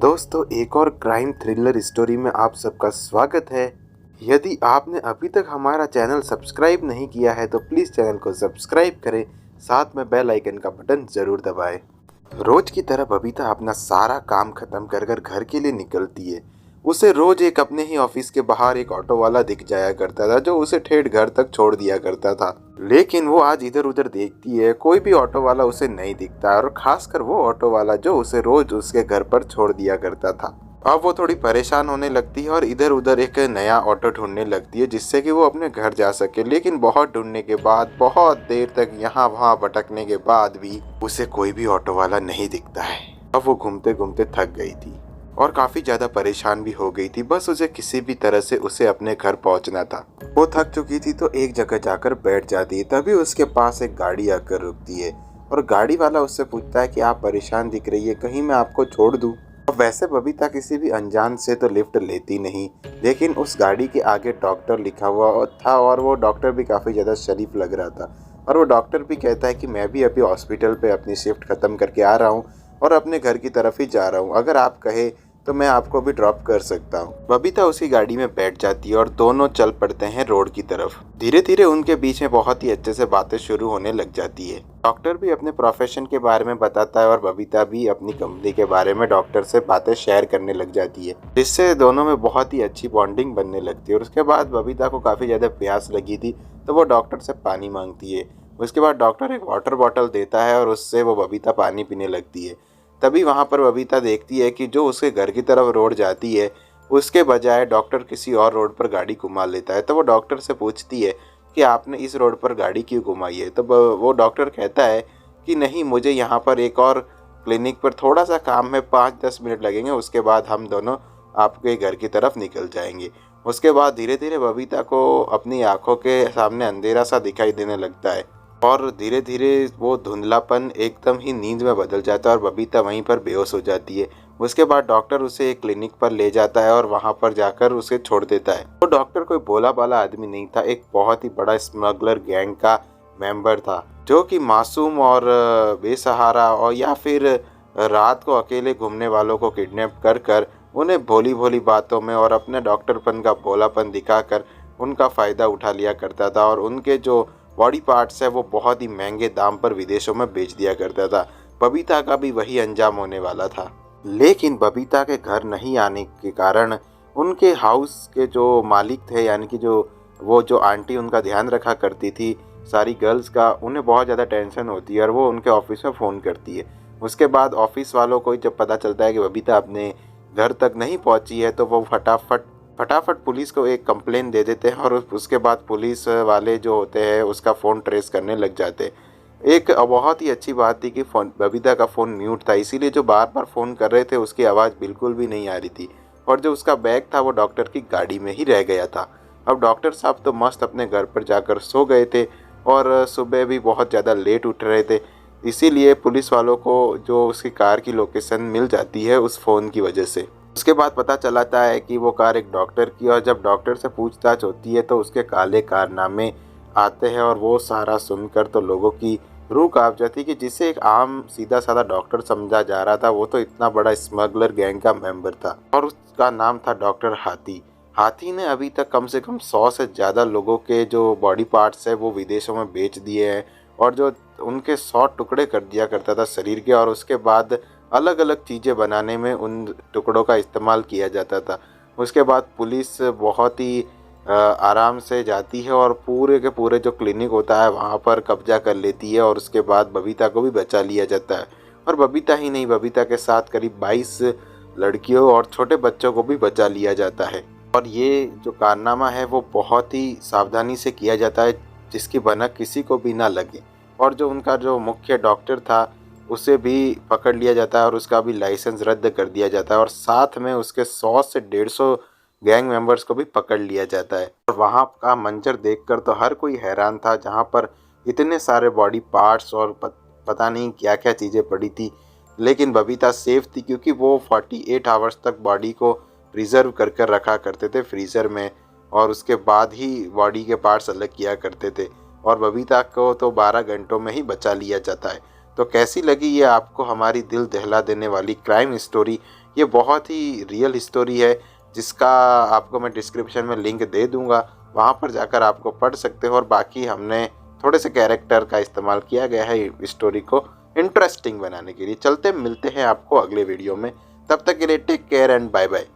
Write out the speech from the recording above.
दोस्तों, एक और क्राइम थ्रिलर स्टोरी में आप सबका स्वागत है। यदि आपने अभी तक हमारा चैनल सब्सक्राइब नहीं किया है तो प्लीज़ चैनल को सब्सक्राइब करें, साथ में बेल आइकन का बटन ज़रूर दबाएं। रोज की तरह बबीता अपना सारा काम खत्म कर कर घर के लिए निकलती है। उसे रोज एक अपने ही ऑफिस के बाहर एक ऑटो वाला दिख जाया करता था जो उसे ठेठ घर तक छोड़ दिया करता था। लेकिन वो आज इधर उधर देखती है, कोई भी ऑटो वाला उसे नहीं दिखता और खासकर वो ऑटो वाला जो उसे रोज उसके घर पर छोड़ दिया करता था। अब वो थोड़ी परेशान होने लगती है और इधर उधर एक नया ऑटो ढूंढने लगती है जिससे कि वो अपने घर जा सके। लेकिन बहुत ढूंढने के बाद, बहुत देर तक यहाँ वहाँ भटकने के बाद भी उसे कोई भी ऑटो वाला नहीं दिखता है। अब वो घूमते घूमते थक गई थी और काफी ज्यादा परेशान भी हो गई थी। बस उसे किसी भी तरह से उसे अपने घर पहुंचना था। वो थक चुकी थी तो एक जगह जाकर बैठ जाती है। तभी उसके पास एक गाड़ी आकर रुकती है और गाड़ी वाला उससे पूछता है कि आप परेशान दिख रही है, कहीं मैं आपको छोड़ दूं। अब वैसे बबीता किसी भी अनजान से तो लिफ्ट लेती नहीं, लेकिन उस गाड़ी के आगे डॉक्टर लिखा हुआ था और वो डॉक्टर भी काफी ज्यादा शरीफ लग रहा था। और वो डॉक्टर भी कहता है कि मैं भी अभी हॉस्पिटल पे अपनी शिफ्ट खत्म करके आ रहा हूँ और अपने घर की तरफ ही जा रहा हूँ, अगर आप कहे तो मैं आपको भी ड्रॉप कर सकता हूँ। बबीता उसी गाड़ी में बैठ जाती है और दोनों चल पड़ते हैं रोड की तरफ। धीरे धीरे उनके बीच में बहुत ही अच्छे से बातें शुरू होने लग जाती है। डॉक्टर भी अपने प्रोफेशन के बारे में बताता है और बबीता भी अपनी कंपनी के बारे में डॉक्टर से बातें शेयर करने लग जाती है, जिससे दोनों में बहुत ही अच्छी बॉन्डिंग बनने लगती है। और उसके बाद बबीता को काफी ज्यादा प्यास लगी थी तो वो डॉक्टर से पानी मांगती है। उसके बाद डॉक्टर एक वाटर बॉटल देता है और उससे वो बबीता पानी पीने लगती है। तभी वहां पर बबीता देखती है कि जो उसके घर की तरफ रोड जाती है उसके बजाय डॉक्टर किसी और रोड पर गाड़ी घुमा लेता है। तो वो डॉक्टर से पूछती है कि आपने इस रोड पर गाड़ी क्यों घुमाई है। तो वो डॉक्टर कहता है कि नहीं, मुझे यहाँ पर एक और क्लिनिक पर थोड़ा सा काम है, 5-10 मिनट लगेंगे, उसके बाद हम दोनों आपके घर की तरफ निकल जाएंगे। उसके बाद धीरे धीरे बबीता को अपनी आंखों के सामने अंधेरा सा दिखाई देने लगता है और धीरे धीरे वो धुंधलापन एकदम ही नींद में बदल जाता है और बबीता वहीं पर बेहोश हो जाती है। उसके बाद डॉक्टर उसे एक क्लिनिक पर ले जाता है और वहां पर जाकर उसे छोड़ देता है। तो डॉक्टर कोई भोला भाला आदमी नहीं था, एक बहुत ही बड़ा स्मगलर गैंग का मेंबर था जो कि मासूम और बेसहारा और या फिर रात को अकेले घूमने वालों को किडनैप कर कर उन्हें भोली भोली बातों में और अपने डॉक्टरपन का भोलापन दिखाकर उनका फ़ायदा उठा लिया करता था और उनके जो बॉडी पार्ट्स है वो बहुत ही महंगे दाम पर विदेशों में बेच दिया करता था। बबीता का भी वही अंजाम होने वाला था। लेकिन बबीता के घर नहीं आने के कारण उनके हाउस के जो मालिक थे, यानी कि जो आंटी उनका ध्यान रखा करती थी सारी गर्ल्स का, उन्हें बहुत ज़्यादा टेंशन होती है और वो उनके ऑफिस में फ़ोन करती है। उसके बाद ऑफिस वालों को जब पता चलता है कि बबीता अपने घर तक नहीं पहुंची है तो वो फटाफट पुलिस को एक कंप्लेन दे देते हैं और उसके बाद पुलिस वाले जो होते हैं उसका फ़ोन ट्रेस करने लग जाते हैं। एक बहुत ही अच्छी बात थी कि बबीता का फ़ोन म्यूट था, इसीलिए जो बार बार फ़ोन कर रहे थे उसकी आवाज़ बिल्कुल भी नहीं आ रही थी और जो उसका बैग था वो डॉक्टर की गाड़ी में ही रह गया था। अब डॉक्टर साहब तो मस्त अपने घर पर जाकर सो गए थे और सुबह भी बहुत ज़्यादा लेट उठ रहे थे, इसीलिए पुलिस वालों को जो उसकी कार की लोकेशन मिल जाती है उस फ़ोन की वजह से। उसके बाद पता चलाता है कि वो कार एक डॉक्टर की, और जब डॉक्टर से पूछताछ होती है तो उसके काले कारनामे आते हैं और वो सारा सुनकर तो लोगों की रूह कांप जाती है कि जिसे एक आम सीधा साधा डॉक्टर समझा जा रहा था वो तो इतना बड़ा स्मगलर गैंग का मेंबर था और उसका नाम था डॉक्टर हाथी। हाथी ने अभी तक कम से कम 100 से ज़्यादा लोगों के जो बॉडी पार्ट्स है वो विदेशों में बेच दिए हैं और जो उनके 100 टुकड़े कर दिया करता था शरीर के, और उसके बाद अलग अलग चीज़ें बनाने में उन टुकड़ों का इस्तेमाल किया जाता था। उसके बाद पुलिस बहुत ही आराम से जाती है और पूरे के पूरे जो क्लिनिक होता है वहाँ पर कब्जा कर लेती है और उसके बाद बबीता को भी बचा लिया जाता है। और बबीता ही नहीं, बबीता के साथ करीब 22 लड़कियों और छोटे बच्चों को भी बचा लिया जाता है। और ये जो कारनामा है वो बहुत ही सावधानी से किया जाता है जिसकी भनक किसी को भी ना लगे। और जो उनका जो मुख्य डॉक्टर था उसे भी पकड़ लिया जाता है और उसका भी लाइसेंस रद्द कर दिया जाता है और साथ में उसके 100 से 150 गैंग मेंबर्स को भी पकड़ लिया जाता है। और वहाँ का मंजर देखकर तो हर कोई हैरान था, जहाँ पर इतने सारे बॉडी पार्ट्स और पता नहीं क्या क्या चीज़ें पड़ी थी। लेकिन बबीता सेफ थी क्योंकि वो 48 आवर्स तक बॉडी को प्रिजर्व कर कर रखा करते थे फ्रीज़र में और उसके बाद ही बॉडी के पार्ट्स अलग किया करते थे। और बबीता को तो 12 घंटों में ही बचा लिया जाता है। तो कैसी लगी ये आपको हमारी दिल दहला देने वाली क्राइम स्टोरी? ये बहुत ही रियल स्टोरी है, जिसका आपको मैं डिस्क्रिप्शन में लिंक दे दूँगा, वहाँ पर जाकर आपको पढ़ सकते हो। और बाकी हमने थोड़े से कैरेक्टर का इस्तेमाल किया गया है स्टोरी को इंटरेस्टिंग बनाने के लिए। चलते मिलते हैं आपको अगले वीडियो में, तब तक के लिए take care and bye bye.